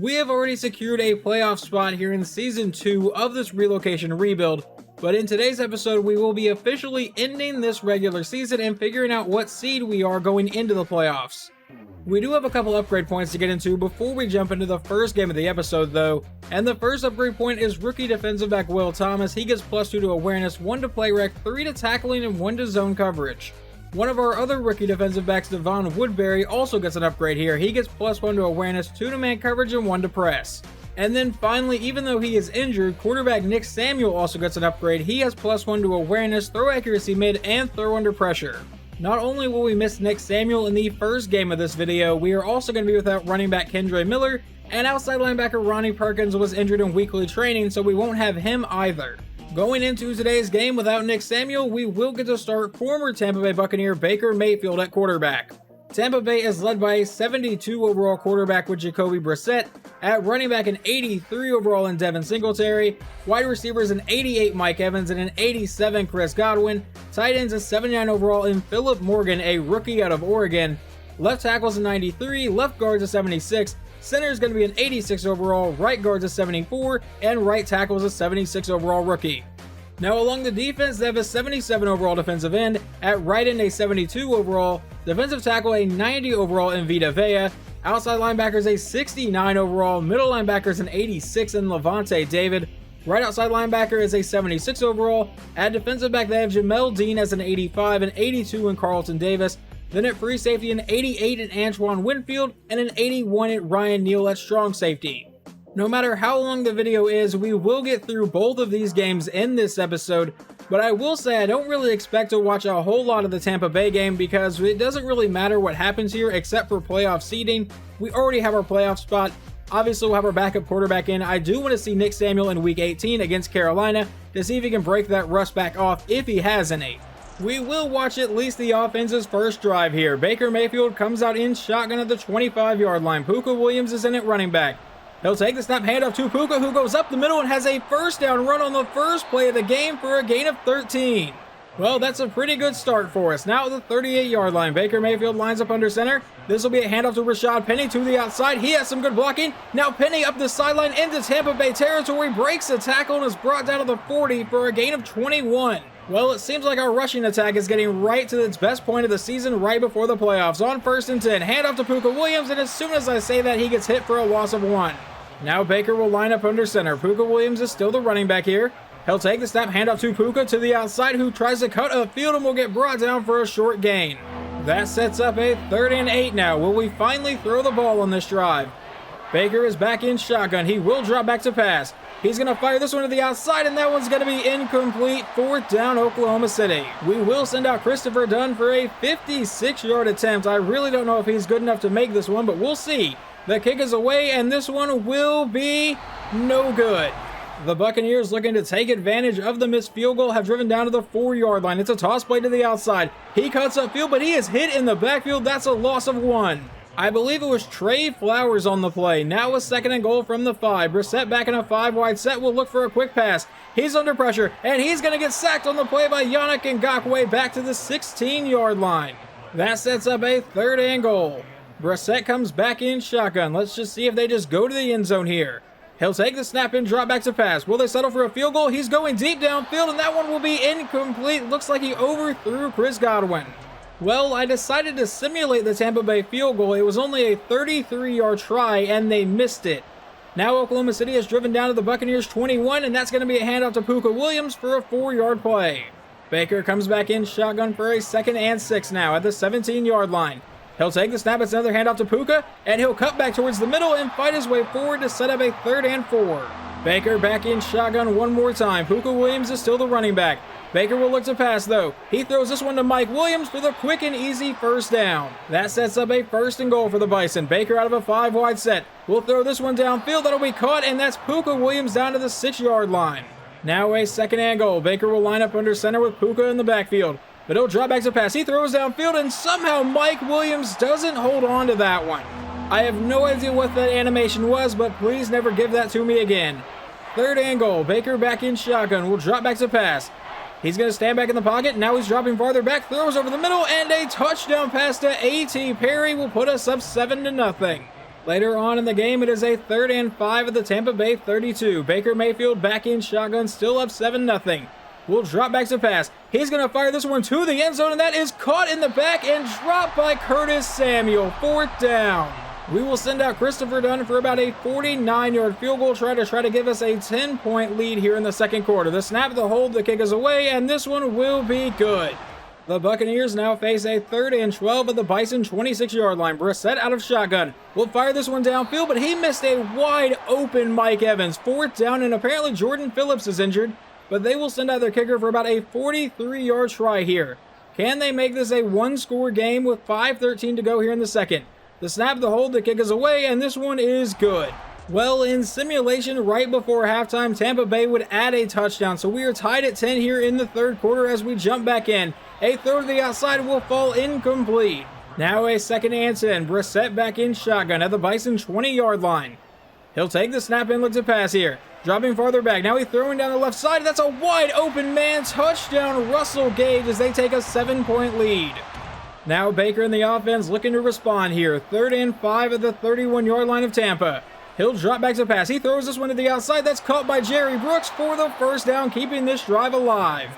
We have already secured a playoff spot here in Season 2 of this relocation rebuild, but in today's episode we will be officially ending this regular season and figuring out what seed we are going into the playoffs. We do have a couple upgrade points to get into before we jump into the first game of the episode though, and the first upgrade point is rookie defensive back Will Thomas. He gets +2 to awareness, 1 to play rec, 3 to tackling, and 1 to zone coverage. One of our other rookie defensive backs, Devon Woodbury, also gets an upgrade here. He gets +1 to awareness, 2 to man coverage, and 1 to press. And then finally, even though he is injured, quarterback Nick Samuel also gets an upgrade. He has +1 to awareness, throw accuracy mid, and throw under pressure. Not only will we miss Nick Samuel in the first game of this video, we are also going to be without running back Kendre Miller, and outside linebacker Ronnie Perkins was injured in weekly training, so we won't have him either. Going into today's game without Nick Samuel, we will get to start former Tampa Bay Buccaneer Baker Mayfield at quarterback. Tampa Bay is led by a 72 overall quarterback with Jacoby Brissett, at running back an 83 overall in Devin Singletary, wide receivers an 88 Mike Evans and an 87 Chris Godwin, tight ends a 79 overall in Philip Morgan, a rookie out of Oregon, left tackles a 93, left guards a 76, center is going to be an 86 overall, right guard's a 74, and right tackle is a 76 overall rookie. Now along the defense, they have a 77 overall defensive end, at right end a 72 overall, defensive tackle a 90 overall in Vita Vea, outside linebackers a 69 overall, middle linebackers an 86 in Levante David, right outside linebacker is a 76 overall, at defensive back they have Jamel Dean as an 85, an 82 in Carlton Davis, then at free safety an 88 in Antoine Winfield, and an 81 at Ryan Neal at strong safety. No matter how long the video is, we will get through both of these games in this episode, but I will say I don't really expect to watch a whole lot of the Tampa Bay game because it doesn't really matter what happens here except for playoff seeding. We already have our playoff spot. Obviously we'll have our backup quarterback in. I do want to see Nick Samuel in week 18 against Carolina to see if he can break that rust back off if he has any. We will watch at least the offense's first drive here. Baker Mayfield comes out in shotgun at the 25-yard line. Puka Williams is in at running back. He'll take the snap, hand off to Puka, who goes up the middle and has a first down run on the first play of the game for a gain of 13. Well, that's a pretty good start for us. Now at the 38-yard line, Baker Mayfield lines up under center. This will be a handoff to Rashad Penny to the outside. He has some good blocking. Now Penny up the sideline into Tampa Bay territory, breaks a tackle and is brought down to the 40 for a gain of 21. Well, it seems like our rushing attack is getting right to its best point of the season right before the playoffs. On 1st and 10, handoff to Puka Williams, and as soon as I say that, he gets hit for a loss of 1. Now Baker will line up under center. Puka Williams is still the running back here. He'll take the snap, handoff to Puka to the outside, who tries to cut upfield and will get brought down for a short gain. That sets up a 3rd and 8 now. Will we finally throw the ball on this drive? Baker is back in shotgun. He will drop back to pass. He's going to fire this one to the outside, and that one's going to be incomplete. 4th down, Oklahoma City. We will send out Christopher Dunn for a 56-yard attempt. I really don't know if he's good enough to make this one, but we'll see. The kick is away, and this one will be no good. The Buccaneers, looking to take advantage of the missed field goal, have driven down to the 4-yard line. It's a toss play to the outside. He cuts upfield, but he is hit in the backfield. That's a loss of 1. I believe it was Trey Flowers on the play. Now a 2nd and goal from the 5. Brissett back in a 5-wide set will look for a quick pass. He's under pressure, and he's going to get sacked on the play by Yannick Ngakoue back to the 16-yard line. That sets up a 3rd and goal. Brissett comes back in shotgun. Let's just see if they just go to the end zone here. He'll take the snap and drop back to pass. Will they settle for a field goal? He's going deep downfield, and that one will be incomplete. Looks like he overthrew Chris Godwin. Well, I decided to simulate the Tampa Bay field goal. It was only a 33-yard try, and they missed it. Now Oklahoma City has driven down to the Buccaneers 21, and that's going to be a handoff to Puka Williams for a 4-yard play. Baker comes back in shotgun for a 2nd and 6 now at the 17-yard line. He'll take the snap, it's another handoff to Puka, and he'll cut back towards the middle and fight his way forward to set up a 3rd and 4. Baker back in shotgun one more time. Puka Williams is still the running back. Baker will look to pass though. He throws this one to Mike Williams for the quick and easy first down. That sets up a 1st and goal for the Bison. Baker out of a 5-wide set. We'll throw this one downfield, that'll be caught, and that's Puka Williams down to the 6-yard line. Now a 2nd and goal. Baker will line up under center with Puka in the backfield. But he'll drop back to pass. He throws downfield, and somehow Mike Williams doesn't hold on to that one. I have no idea what that animation was, but please never give that to me again. 3rd and goal. Baker back in shotgun. Will drop back to pass. He's going to stand back in the pocket. Now he's dropping farther back. Throws over the middle, and a touchdown pass to A.T. Perry will put us up 7-0. Later on in the game, it is a 3rd and 5 at the Tampa Bay 32. Baker Mayfield back in shotgun, still up 7-0. Will drop back to pass. He's going to fire this one to the end zone, and that is caught in the back and dropped by Curtis Samuel. 4th down. We will send out Christopher Dunn for about a 49-yard field goal try to give us a 10-point lead here in the second quarter. The snap, the hold, the kick is away, and this one will be good. The Buccaneers now face a 3rd and 12 at the Bison 26-yard line. Brissett out of shotgun. Will fire this one downfield, but he missed a wide open Mike Evans. 4th down, and apparently Jordan Phillips is injured, but they will send out their kicker for about a 43-yard try here. Can they make this a one-score game with 5:13 to go here in the second? The snap, the hold, the kick is away, and this one is good. Well, in simulation right before halftime, Tampa Bay would add a touchdown, so we are tied at 10 here in the third quarter as we jump back in. A throw to the outside will fall incomplete. Now a 2nd and 10. Brissett back in shotgun at the Bison 20-yard line. He'll take the snap and look to pass here. Dropping farther back. Now he's throwing down the left side. That's a wide open man. Touchdown Russell Gage as they take a 7-point lead. Now Baker in the offense looking to respond here. 3rd and 5 at the 31-yard line of Tampa. He'll drop back to pass. He throws this one to the outside. That's caught by Jerry Brooks for the 1st down, keeping this drive alive.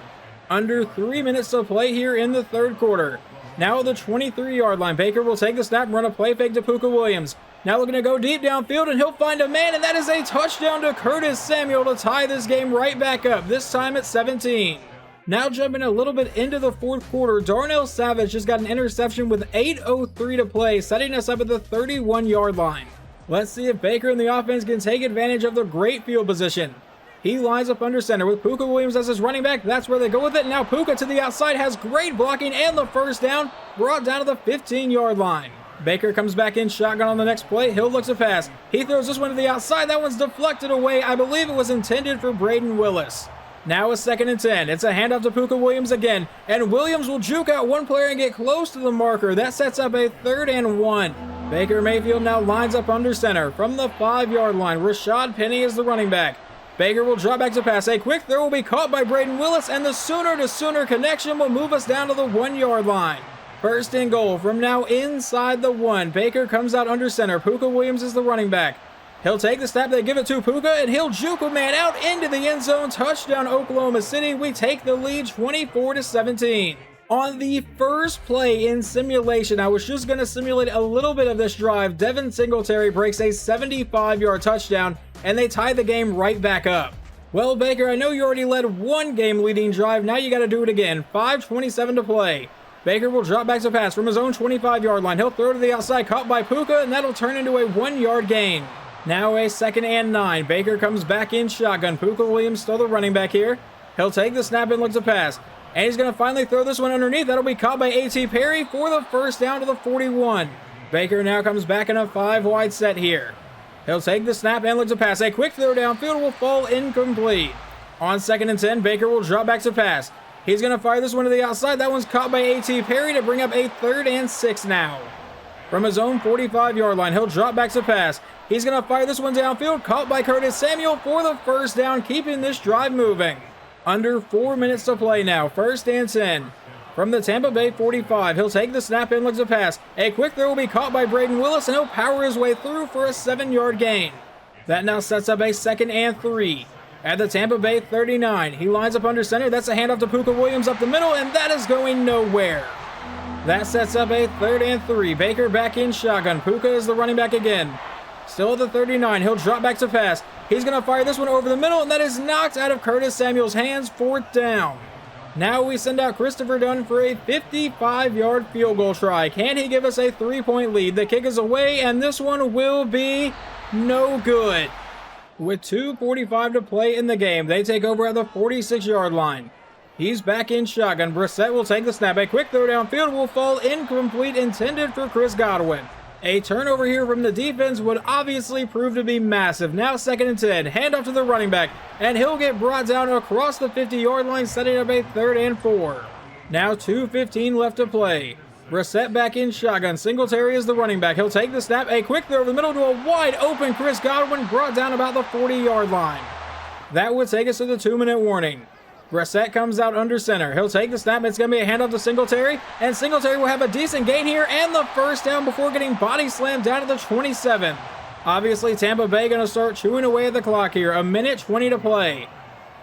Under 3 minutes to play here in the third quarter. Now at the 23-yard line, Baker will take the snap and run a play fake to Puka Williams. Now looking to go deep downfield, and he'll find a man, and that is a touchdown to Curtis Samuel to tie this game right back up, this time at 17. Now jumping a little bit into the fourth quarter, Darnell Savage just got an interception with 8:03 to play, setting us up at the 31-yard line. Let's see if Baker and the offense can take advantage of the great field position. He lines up under center with Puka Williams as his running back. That's where they go with it. Now Puka to the outside has great blocking and the 1st down, brought down to the 15-yard line. Baker comes back in shotgun on the next play. Hill looks to pass. He throws this one to the outside. That one's deflected away. I believe it was intended for Braden Willis. Now a 2nd and 10. It's a handoff to Puka Williams again, and Williams will juke out one player and get close to the marker. That sets up a 3rd and 1. Baker Mayfield now lines up under center from the 5-yard line. Rashad Penny is the running back. Baker will drop back to pass. A quick throw will be caught by Braden Willis, and the Sooner connection will move us down to the 1-yard line. 1st and goal from now inside the 1. Baker comes out under center. Puka Williams is the running back. He'll take the snap. They give it to Puka, and he'll juke a man out into the end zone. Touchdown Oklahoma City. We take the lead 24-17. On the first play in simulation, I was just going to simulate a little bit of this drive. Devin Singletary breaks a 75-yard touchdown, and they tie the game right back up. Well, Baker, I know you already led one game-leading drive. Now you got to do it again. 5:27 to play. Baker will drop back to pass from his own 25-yard line. He'll throw to the outside, caught by Puka, and that'll turn into a 1-yard gain. Now a 2nd and 9. Baker comes back in shotgun. Puka Williams still the running back here. He'll take the snap and look to pass. And he's going to finally throw this one underneath. That'll be caught by A.T. Perry for the 1st down to the 41. Baker now comes back in a 5-wide set here. He'll take the snap and look to pass. A quick throw downfield will fall incomplete. On 2nd and 10, Baker will drop back to pass. He's going to fire this one to the outside. That one's caught by A.T. Perry to bring up a 3rd and 6 now. From his own 45-yard line, he'll drop back to pass. He's going to fire this one downfield, caught by Curtis Samuel for the 1st down, keeping this drive moving. Under 4 minutes to play now, 1st and 10. From the Tampa Bay 45, he'll take the snap and looks to pass. A quick throw will be caught by Braden Willis, and he'll power his way through for a 7-yard gain. That now sets up a 2nd and 3. At the Tampa Bay 39, he lines up under center. That's a handoff to Puka Williams up the middle, and that is going nowhere. That sets up a 3rd and 3. Baker back in shotgun. Puka is the running back again. Still at the 39, he'll drop back to pass. He's going to fire this one over the middle, and that is knocked out of Curtis Samuel's hands. 4th down. Now we send out Christopher Dunn for a 55-yard field goal try. Can he give us a 3-point lead? The kick is away, and this one will be no good. With 2:45 to play in the game, they take over at the 46-yard line. He's back in shotgun. Brissett will take the snap. A quick throw downfield will fall incomplete, intended for Chris Godwin. A turnover here from the defense would obviously prove to be massive. Now 2nd and 10. Handoff to the running back, and he'll get brought down across the 50-yard line, setting up a 3rd and 4. Now 2:15 left to play. Brissett back in shotgun. Singletary is the running back. He'll take the snap. A quick throw over the middle to a wide open Chris Godwin, brought down about the 40-yard line. That would take us to the 2-minute warning. Brissett comes out under center. He'll take the snap. It's going to be a handoff to Singletary, and Singletary will have a decent gain here and the first down before getting body slammed down to the 27. Obviously, Tampa Bay going to start chewing away at the clock here. 1:20 to play.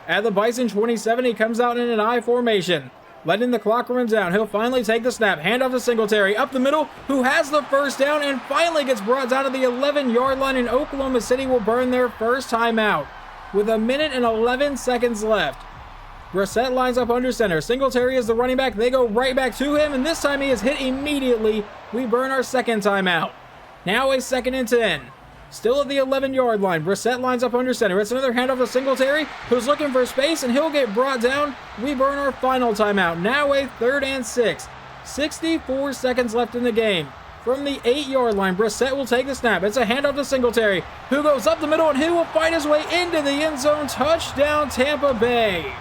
At the Bison 27, he comes out in an I formation, letting the clock run down. He'll finally take the snap. Handoff to Singletary up the middle, who has the first down and finally gets brought down to the 11-yard line, and Oklahoma City will burn their first timeout with 1:11 left. Brissett lines up under center. Singletary is the running back. They go right back to him, and this time he is hit immediately. We burn our second timeout. Now a 2nd and 10. Still at the 11-yard line. Brissett lines up under center. It's another handoff to Singletary, who's looking for space, and he'll get brought down. We burn our final timeout. Now a 3rd and 6. 64 seconds left in the game. From the 8-yard line, Brissett will take the snap. It's a handoff to Singletary, who goes up the middle, and he will fight his way into the end zone. Touchdown, Tampa Bay.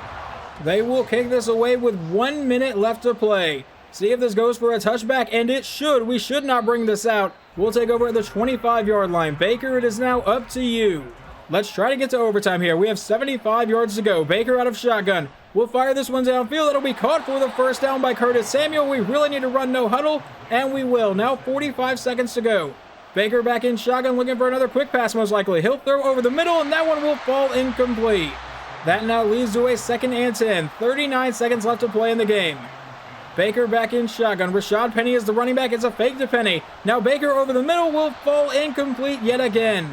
They will kick this away with 1 minute left to play. See if this goes for a touchback, and it should. We should not bring this out. We'll take over at the 25-yard line. Baker, it is now up to you. Let's try to get to overtime here. We have 75 yards to go. Baker out of shotgun. We'll fire this one downfield. It'll be caught for the first down by Curtis Samuel. We really need to run no huddle, and we will. Now 45 seconds to go. Baker back in shotgun, looking for another quick pass most likely. He'll throw over the middle, and that one will fall incomplete. That now leads to a 2nd and 10. 39 seconds left to play in the game. Baker back in shotgun. Rashad Penny is the running back. It's a fake to Penny. Now Baker over the middle will fall incomplete yet again.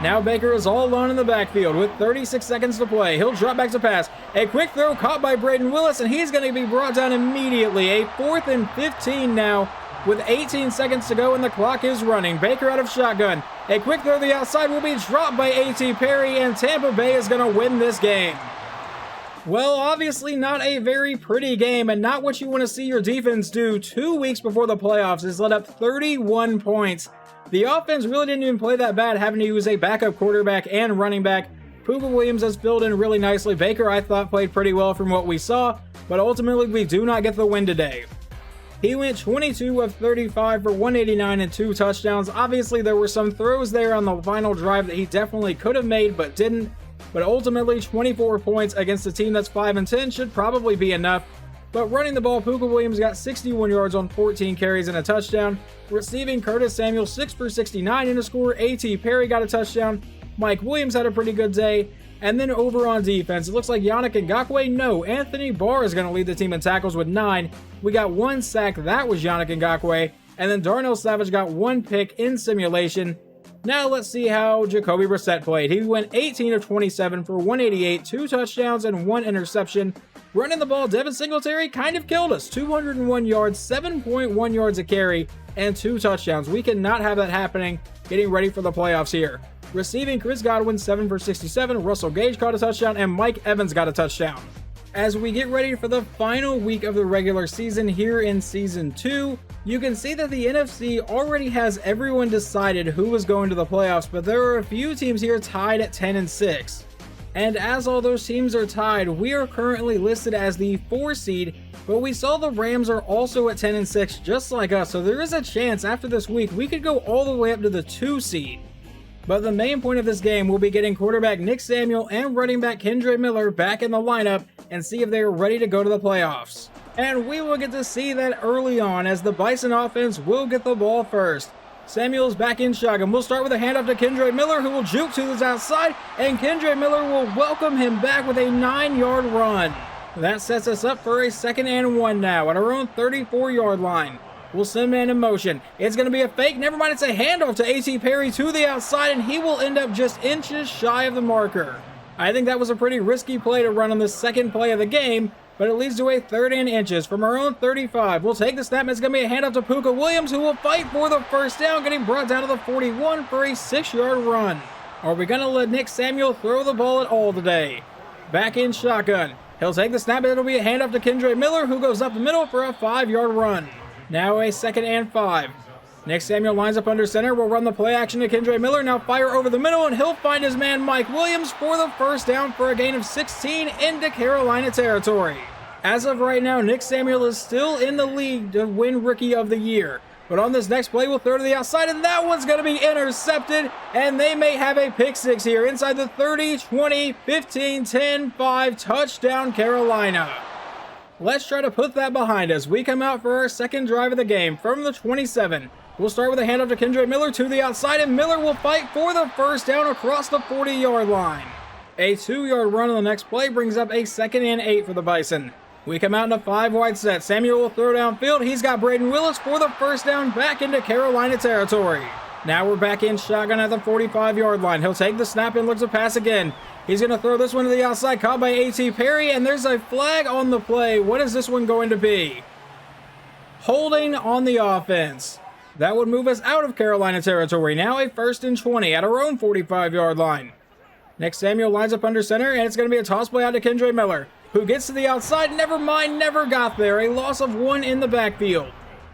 Now Baker is all alone in the backfield with 36 seconds to play. He'll drop back to pass. A quick throw caught by Braden Willis, and he's going to be brought down immediately. A 4th and 15 now with 18 seconds to go, and the clock is running. Baker out of shotgun. A quick throw to the outside will be dropped by A.T. Perry, and Tampa Bay is going to win this game. Well, obviously not a very pretty game, and not what you want to see your defense do 2 weeks before the playoffs is let up 31 points. The offense really didn't even play that bad, having to use a backup quarterback and running back. Puka Williams has filled in really nicely. Baker, I thought, played pretty well from what we saw, but ultimately we do not get the win today. He went 22 of 35 for 189 and 2 touchdowns. Obviously, there were some throws there on the final drive that he definitely could have made but didn't. But ultimately, 24 points against a team that's 5-10 should probably be enough. But running the ball, Puka Williams got 61 yards on 14 carries and a touchdown. Receiving, Curtis Samuel 6 for 69 and a score. A.T. Perry got a touchdown. Mike Williams had a pretty good day. And then over on defense, it looks like Yannick Ngakoue, no, Anthony Barr is going to lead the team in tackles with 9. We got 1 sack, that was Yannick Ngakoue. And then Darnell Savage got 1 pick in simulation. Now let's see how Jacoby Brissett played. He went 18 of 27 for 188, 2 touchdowns and 1 interception. Running the ball, Devin Singletary kind of killed us. 201 yards, 7.1 yards a carry, and 2 touchdowns. We cannot have that happening getting ready for the playoffs here. Receiving, Chris Godwin 7 for 67, Russell Gage caught a touchdown, and Mike Evans got a touchdown. As we get ready for the final week of the regular season here in Season 2, you can see that the NFC already has everyone decided who is going to the playoffs, but there are a few teams here tied at 10-6. And as all those teams are tied, we are currently listed as the 4 seed, but we saw the Rams are also at 10-6 just like us, so there is a chance after this week we could go all the way up to the 2 seed. But the main point of this game will be getting quarterback Nick Samuel and running back Kendre Miller back in the lineup and see if they are ready to go to the playoffs. And we will get to see that early on as the Bison offense will get the ball first. Samuel's back in shotgun. We'll start with a handoff to Kendre Miller, who will juke to his outside, and Kendre Miller will welcome him back with a 9-yard run. That sets us up for a 2nd and 1 now at our own 34-yard line. We'll send man in motion. It's going to be a fake. Never mind, it's a handoff to A.T. Perry to the outside, and he will end up just inches shy of the marker. I think that was a pretty risky play to run on the second play of the game, but it leads to a 3rd and inches from our own 35. We'll take the snap, and it's going to be a handoff to Puka Williams, who will fight for the first down, getting brought down to the 41 for a 6-yard run. Are we going to let Nick Samuel throw the ball at all today? Back in shotgun. He'll take the snap, and it'll be a handoff to Kendre Miller, who goes up the middle for a 5-yard run. Now a 2nd and 5. Nick Samuel lines up under center. We'll run the play action to Kendre Miller. Now fire over the middle, and he'll find his man Mike Williams for the first down for a gain of 16 into Carolina territory. As of right now, Nick Samuel is still in the league to win Rookie of the Year. But on this next play, we'll throw to the outside, and that one's going to be intercepted, and they may have a pick six here inside the 30, 20, 15, 10, 5, touchdown Carolina. Let's try to put that behind us. We come out for our second drive of the game from the 27. We'll start with a handoff to Kendra Miller to the outside, and Miller will fight for the first down across the 40-yard line. A 2-yard run on the next play brings up a 2nd and 8 for the Bison. We come out in a 5-wide set. Samuel will throw downfield. He's got Braden Willis for the first down back into Carolina territory. Now we're back in shotgun at the 45-yard line. He'll take the snap and look to pass again. He's going to throw this one to the outside, caught by A.T. Perry, and there's a flag on the play. What is this one going to be? Holding on the offense. That would move us out of Carolina territory. Now a 1st and 20 at our own 45-yard line. Next, Samuel lines up under center, and it's going to be a toss play out to Kendra Miller, who gets to the outside. Never mind, never got there. A loss of 1 in the backfield.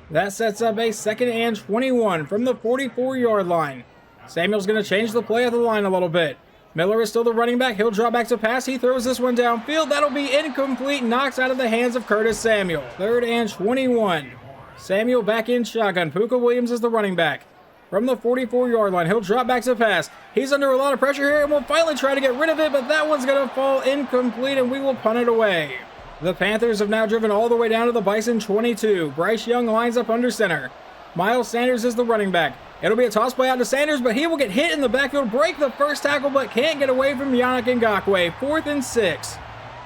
That sets up a 2nd and 21 from the 44-yard line. Samuel's going to change the play of the line a little bit. Miller is still the running back. He'll drop back to pass. He throws this one downfield. That'll be incomplete. Knocks out of the hands of Curtis Samuel. 3rd and 21. Samuel back in shotgun. Puka Williams is the running back. From the 44-yard line, he'll drop back to pass. He's under a lot of pressure here, and we'll finally try to get rid of it, but that one's going to fall incomplete, and we will punt it away. The Panthers have now driven all the way down to the Bison 22. Bryce Young lines up under center. Miles Sanders is the running back. It'll be a toss play out to Sanders, but he will get hit in the backfield, break the first tackle, but can't get away from Yannick Ngakoue. 4th and 6.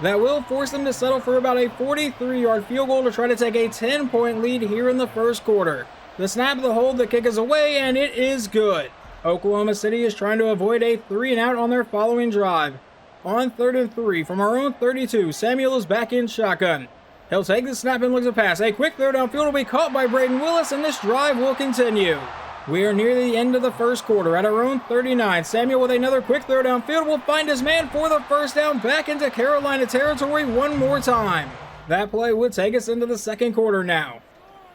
That will force them to settle for about a 43-yard field goal to try to take a 10-point lead here in the first quarter. The snap, the hold, the kick is away, and it is good. Oklahoma City is trying to avoid a 3-and-out on their following drive. On 3rd and 3 from our own 32, Samuel is back in shotgun. He'll take the snap and look to pass. A quick throw downfield will be caught by Braden Willis, and this drive will continue. We are near the end of the first quarter at our own 39. Samuel with another quick throw downfield will find his man for the first down back into Carolina territory one more time. That play would take us into the second quarter now.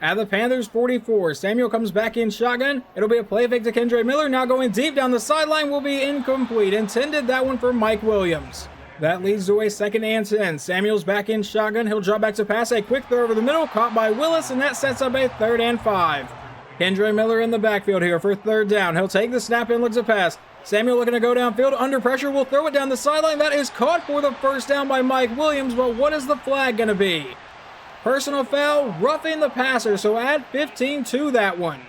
At the Panthers 44, Samuel comes back in shotgun. It'll be a play fake to Kendra Miller. Now going deep down the sideline will be incomplete. Intended that one for Mike Williams. That leads to a 2nd and 10. Samuel's back in shotgun. He'll drop back to pass. A quick throw over the middle, caught by Willis, and that sets up a 3rd and 5. Kendra Miller in the backfield here for 3rd down. He'll take the snap and looks to pass. Samuel looking to go downfield. Under pressure, will throw it down the sideline. That is caught for the first down by Mike Williams, but what is the flag going to be? Personal foul, roughing the passer, so add 15 to that one.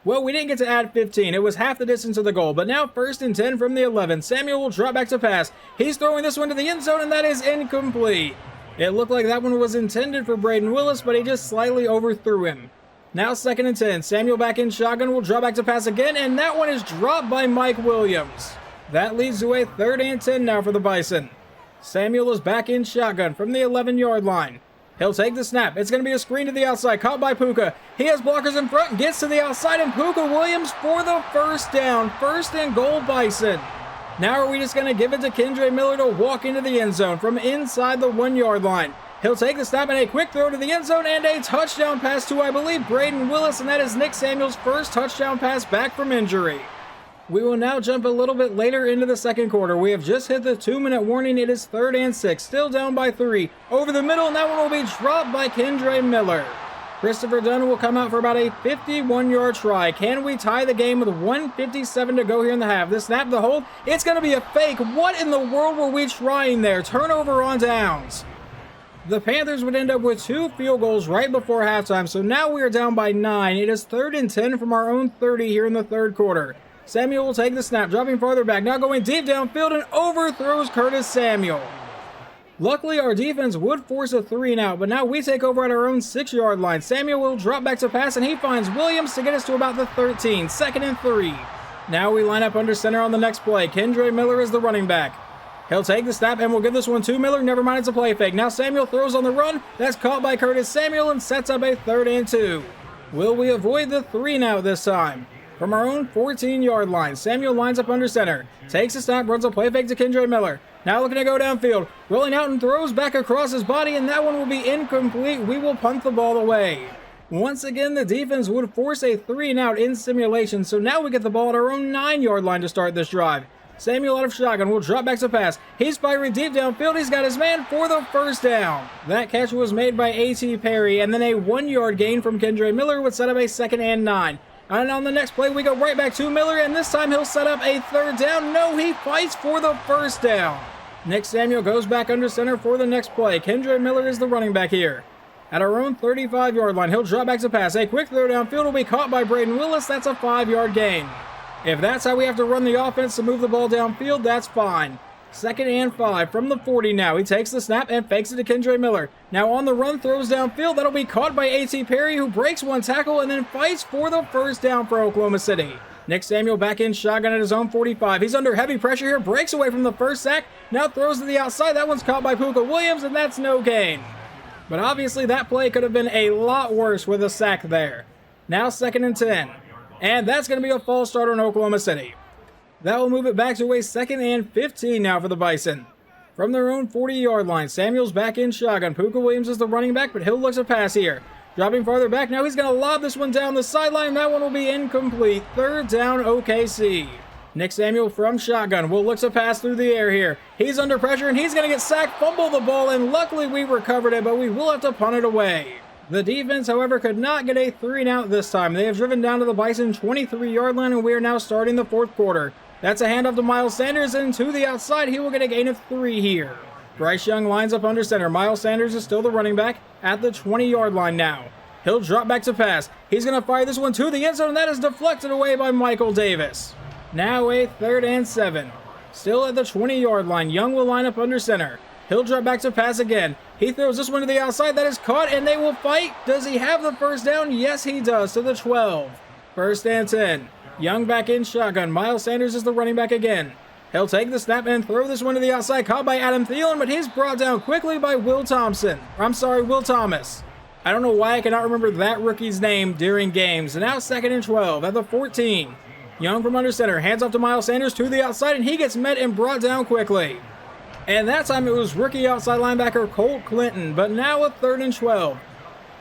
Well, we didn't get to add 15. It was half the distance of the goal, but now 1st and 10 from the 11. Samuel will drop back to pass. He's throwing this one to the end zone, and that is incomplete. It looked like that one was intended for Braden Willis, but he just slightly overthrew him. Now 2nd and 10. Samuel back in shotgun will drop back to pass again, and that one is dropped by Mike Williams. That leads to a 3rd and 10 now for the Bison. Samuel is back in shotgun from the 11-yard line. He'll take the snap. It's going to be a screen to the outside, caught by Puka. He has blockers in front, gets to the outside, and Puka Williams for the first down. 1st and goal, Bison. Now are we just going to give it to Kendra Miller to walk into the end zone from inside the 1-yard line? He'll take the snap and a quick throw to the end zone and a touchdown pass to, I believe, Braden Willis, and that is Nick Samuel's first touchdown pass back from injury. We will now jump a little bit later into the second quarter. We have just hit the 2-minute warning. It is 3rd and 6, still down by 3. Over the middle, and that one will be dropped by Kendra Miller. Christopher Dunn will come out for about a 51-yard try. Can we tie the game with 1:57 to go here in the half? The snap, the hold, it's going to be a fake. What in the world were we trying there? Turnover on downs. The Panthers would end up with 2 field goals right before halftime, so now we are down by 9. It is 3rd and 10 from our own 30 here in the third quarter. Samuel will take the snap, dropping farther back, now going deep downfield and overthrows Curtis Samuel. Luckily, our defense would force a 3-and-out, but now we take over at our own 6-yard line. Samuel will drop back to pass, and he finds Williams to get us to about the 13, 2nd and 3. Now we line up under center on the next play. Kendra Miller is the running back. He'll take the snap, and we'll give this one to Miller. Never mind, it's a play fake. Now Samuel throws on the run. That's caught by Curtis Samuel and sets up a 3rd and 2. Will we avoid the 3-and-out this time? From our own 14-yard line, Samuel lines up under center. Takes a snap, runs a play fake to Kendra Miller. Now looking to go downfield. Rolling out and throws back across his body, and that one will be incomplete. We will punt the ball away. Once again, the defense would force a 3-and-out in simulation, so now we get the ball at our own 9-yard line to start this drive. Samuel out of shotgun will drop back to pass. He's firing deep downfield. He's got his man for the first down. That catch was made by A.T. Perry, and then a 1-yard gain from Kendre Miller would set up a 2nd and 9. And on the next play, we go right back to Miller, and this time he'll set up a 3rd down. No, he fights for the first down. Nick Samuel goes back under center for the next play. Kendre Miller is the running back here. At our own 35-yard line, he'll drop back to pass. A quick throw downfield will be caught by Braden Willis. That's a 5-yard gain. If that's how we have to run the offense to move the ball downfield, that's fine. 2nd and 5 from the 40 now. He takes the snap and fakes it to Kendre Miller. Now on the run, throws downfield. That'll be caught by A.T. Perry, who breaks one tackle and then fights for the first down for Oklahoma City. Nick Samuel back in shotgun at his own 45. He's under heavy pressure here, breaks away from the first sack. Now throws to the outside. That one's caught by Puka Williams, and that's no gain. But obviously that play could have been a lot worse with a sack there. Now 2nd and 10. And that's going to be a false start on Oklahoma City. That will move it back to a 2nd and 15 now for the Bison. From their own 40-yard line, Samuel's back in shotgun. Puka Williams is the running back, but he'll look to pass here. Dropping farther back, now he's going to lob this one down the sideline. That one will be incomplete. 3rd down OKC. Nick Samuel from shotgun will look to pass through the air here. He's under pressure, and he's going to get sacked, fumble the ball, and luckily we recovered it, but we will have to punt it away. The defense, however, could not get a 3-and-out this time. They have driven down to the Bison 23-yard line, and we are now starting the 4th quarter. That's a handoff to Miles Sanders, and to the outside, he will get a gain of 3 here. Bryce Young lines up under center. Miles Sanders is still the running back at the 20-yard line now. He'll drop back to pass. He's going to fire this one to the end zone, and that is deflected away by Michael Davis. Now a 3rd and 7. Still at the 20-yard line. Young will line up under center. He'll drop back to pass again. He throws this one to the outside. That is caught, and they will fight. Does he have the first down? Yes, he does, to the 12. 1st and 10. Young back in shotgun. Miles Sanders is the running back again. He'll take the snap and throw this one to the outside. Caught by Adam Thielen, but he's brought down quickly by Will Thomas. I don't know why I cannot remember that rookie's name during games. And now 2nd and 12 at the 14. Young from under center. Hands off to Miles Sanders to the outside, and he gets met and brought down quickly. And that time it was rookie outside linebacker Colt Clinton, but now a 3rd and 12.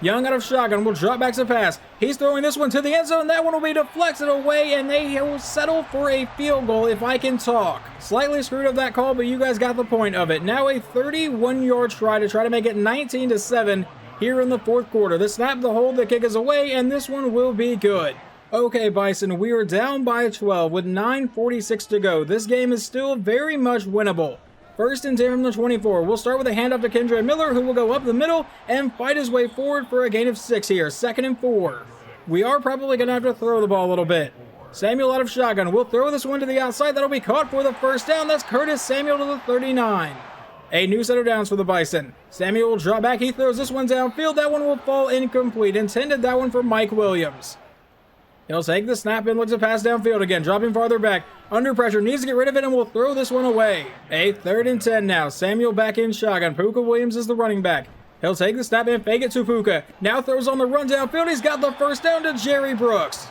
Young out of shotgun will drop back to pass. He's throwing this one to the end zone. That one will be deflected away, and they will settle for a field goal if I can talk. Slightly screwed up that call, but you guys got the point of it. Now a 31-yard try to make it 19-7 here in the 4th quarter. The snap, the hold, the kick is away, and this one will be good. Okay, Bison, we are down by 12 with 9:46 to go. This game is still very much winnable. 1st and 10 from the 24. We'll start with a handoff to Kendre Miller, who will go up the middle and fight his way forward for a gain of 6 here. 2nd and 4. We are probably going to have to throw the ball a little bit. Samuel out of shotgun. We'll throw this one to the outside. That'll be caught for the first down. That's Curtis Samuel to the 39. A new set of downs for the Bison. Samuel will drop back. He throws this one downfield. That one will fall incomplete. Intended that one for Mike Williams. He'll take the snap and look to pass downfield again, dropping farther back. Under pressure, needs to get rid of it, and will throw this one away. A 3rd and 10 now. Samuel back in shotgun. Puka Williams is the running back. He'll take the snap and fake it to Puka. Now throws on the run downfield. He's got the first down to Jerry Brooks.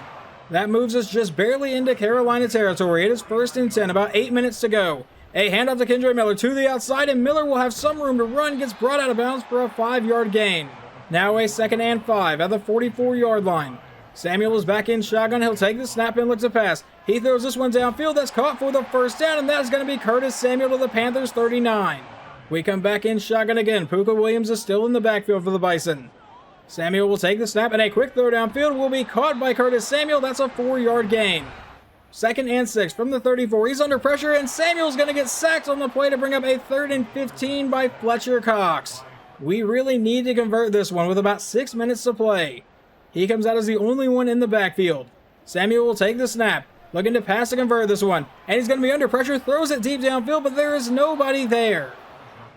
That moves us just barely into Carolina territory. It is 1st and 10, about 8 minutes to go. A handoff to Kendre Miller to the outside, and Miller will have some room to run. Gets brought out of bounds for a 5-yard gain. Now a 2nd and 5 at the 44-yard line. Samuel is back in shotgun. He'll take the snap and look to pass. He throws this one downfield. That's caught for the first down, and that is going to be Curtis Samuel to the Panthers' 39. We come back in shotgun again. Puka Williams is still in the backfield for the Bison. Samuel will take the snap, and a quick throw downfield will be caught by Curtis Samuel. That's a 4-yard gain. 2nd and 6 from the 34. He's under pressure, and Samuel's going to get sacked on the play to bring up a 3rd and 15 by Fletcher Cox. We really need to convert this one with about 6 minutes to play. He comes out as the only one in the backfield. Samuel will take the snap, looking to pass to convert this one. And he's going to be under pressure, throws it deep downfield, but there is nobody there.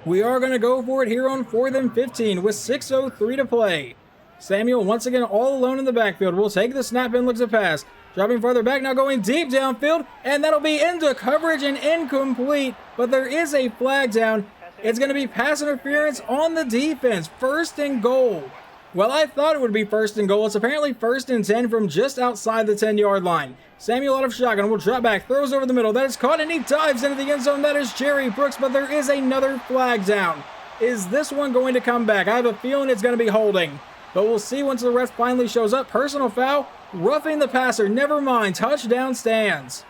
We are going to go for it here on 4th and 15 with 6:03 to play. Samuel once again all alone in the backfield. Will take the snap and looks to pass. Dropping farther back, now going deep downfield, and that'll be into coverage and incomplete. But there is a flag down. It's going to be pass interference on the defense. 1st and goal. Well, I thought it would be 1st and goal. It's apparently 1st and 10 from just outside the 10-yard line. Samuel out of shotgun will drop back, throws over the middle. That is caught, and he dives into the end zone. That is Jerry Brooks, but there is another flag down. Is this one going to come back? I have a feeling it's going to be holding, but we'll see once the ref finally shows up. Personal foul, roughing the passer. Never mind. Touchdown stands.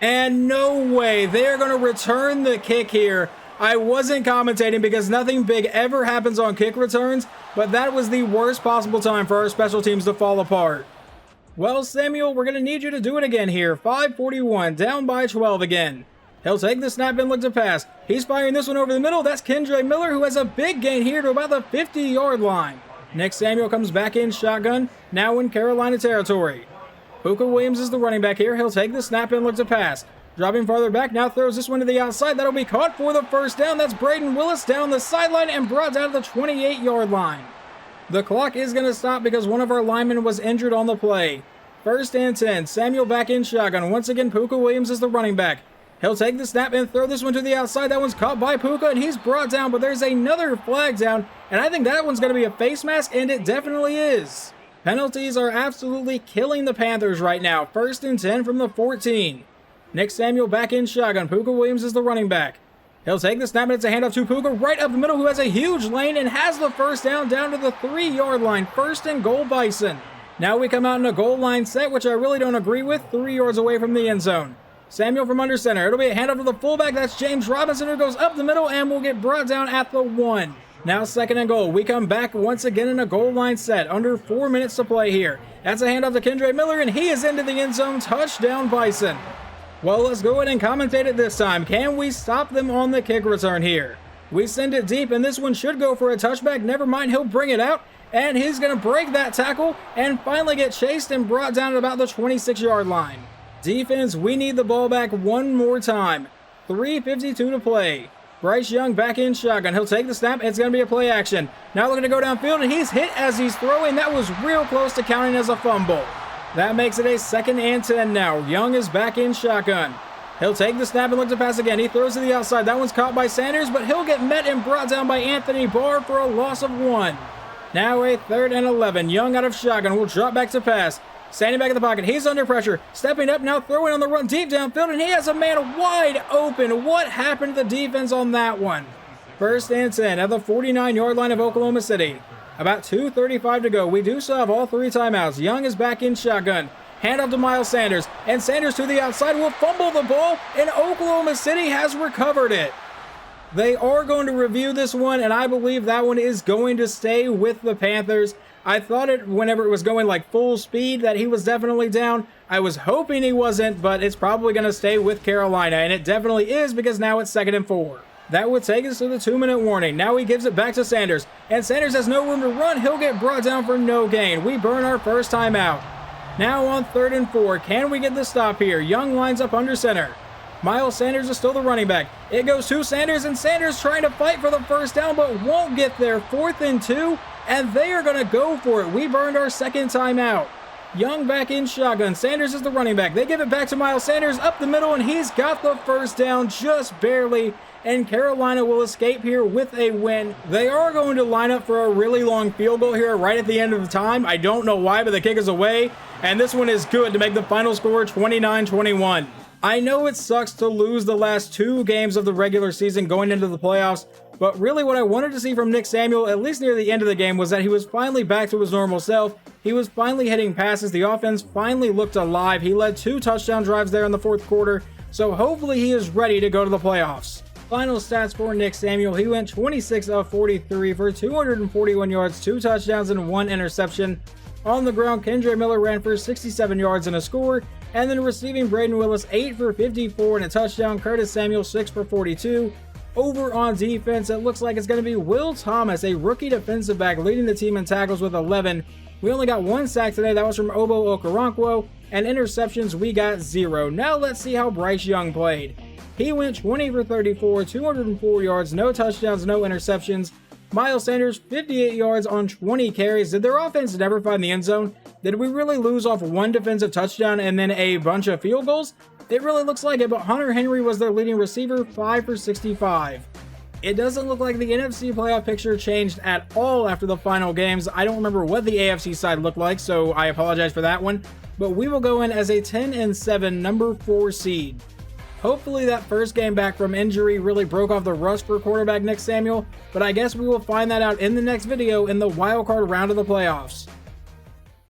And no way, they're going to return the kick here. I wasn't commentating because nothing big ever happens on kick returns, but that was the worst possible time for our special teams to fall apart. Well, Samuel, we're going to need you to do it again here. 5:41, down by 12 again. He'll take the snap and look to pass. He's firing this one over the middle. That's Kendra Miller, who has a big gain here to about the 50-yard line. Next, Samuel comes back in shotgun, now in Carolina territory. Puka Williams is the running back here. He'll take the snap and look to pass. Dropping farther back, now throws this one to the outside. That'll be caught for the first down. That's Braden Willis down the sideline and brought down to the 28-yard line. The clock is going to stop because one of our linemen was injured on the play. 1st and 10. Samuel back in shotgun. Once again, Puka Williams is the running back. He'll take the snap and throw this one to the outside. That one's caught by Puka, and he's brought down, but there's another flag down, and I think that one's going to be a face mask, and it definitely is. Penalties are absolutely killing the Panthers right now. 1st and 10 from the 14. Nick Samuel back in shotgun. Puka Williams is the running back. He'll take the snap, and it's a handoff to Puka right up the middle, who has a huge lane and has the first down to the 3-yard line. 1st and goal, Bison. Now we come out in a goal line set, which I really don't agree with, 3 yards away from the end zone. Samuel from under center. It'll be a handoff to the fullback. That's James Robinson, who goes up the middle and will get brought down at the 1. Now 2nd and goal. We come back once again in a goal line set. Under 4 minutes to play here. That's a handoff to Kendra Miller, and he is into the end zone. Touchdown, Bison. Well, let's go ahead and commentate it this time. Can we stop them on the kick return here? We send it deep, and this one should go for a touchback. Never mind, he'll bring it out, and he's going to break that tackle and finally get chased and brought down at about the 26-yard line. Defense, we need the ball back one more time. 3:52 to play. Bryce Young back in shotgun. He'll take the snap. It's going to be a play action. Now looking to go downfield, and he's hit as he's throwing. That was real close to counting as a fumble. That makes it a 2nd and 10 now. Young is back in shotgun. He'll take the snap and look to pass again. He throws to the outside. That one's caught by Sanders, but he'll get met and brought down by Anthony Barr for a loss of 1. Now a 3rd and 11. Young out of shotgun will drop back to pass. Standing back in the pocket. He's under pressure. Stepping up now, throwing on the run deep downfield, and he has a man wide open. What happened to the defense on that one? 1st and 10 at the 49-yard line of Oklahoma City. About 2:35 to go. We do still have all 3 timeouts. Young is back in shotgun. Hand off to Miles Sanders. And Sanders to the outside will fumble the ball, and Oklahoma City has recovered it. They are going to review this one, and I believe that one is going to stay with the Panthers. I thought it whenever it was going like full speed that he was definitely down. I was hoping he wasn't, but it's probably going to stay with Carolina, and it definitely is because now it's 2nd and 4. That would take us to the 2-minute warning. Now he gives it back to Sanders, and Sanders has no room to run. He'll get brought down for no gain. We burn our first timeout. Now on 3rd and 4. Can we get the stop here? Young lines up under center. Miles Sanders is still the running back. It goes to Sanders, and Sanders trying to fight for the first down, but won't get there. 4th and 2, and they are going to go for it. We burned our 2nd timeout. Young back in shotgun. Sanders is the running back. They give it back to Miles Sanders up the middle, and he's got the first down just barely, and Carolina will escape here with a win. They are going to line up for a really long field goal here right at the end of the time. I don't know why, but the kick is away, and this one is good to make the final score 29-21. I know it sucks to lose the last 2 games of the regular season going into the playoffs, but really what I wanted to see from Nick Samuel, at least near the end of the game, was that he was finally back to his normal self. He was finally hitting passes. The offense finally looked alive. He led 2 touchdown drives there in the 4th quarter, so hopefully he is ready to go to the playoffs. Final stats for Nick Samuel. He went 26 of 43 for 241 yards, 2 touchdowns, and 1 interception. On the ground, Kendra Miller ran for 67 yards and a score. And then receiving, Braden Willis 8 for 54 and a touchdown. Curtis Samuel 6 for 42. Over on defense, it looks like it's going to be Will Thomas, a rookie defensive back, leading the team in tackles with 11. We only got 1 sack today. That was from Obo Okoronkwo. And interceptions, we got 0. Now let's see how Bryce Young played. He went 20 for 34, 204 yards, no touchdowns, no interceptions. Miles Sanders, 58 yards on 20 carries. Did their offense never find the end zone? Did we really lose off 1 defensive touchdown and then a bunch of field goals? It really looks like it, but Hunter Henry was their leading receiver, 5 for 65. It doesn't look like the NFC playoff picture changed at all after the final games. I don't remember what the AFC side looked like, so I apologize for that one. But we will go in as a 10-7 number 4 seed. Hopefully that first game back from injury really broke off the rust for quarterback Nick Samuel, but I guess we will find that out in the next video in the wildcard round of the playoffs.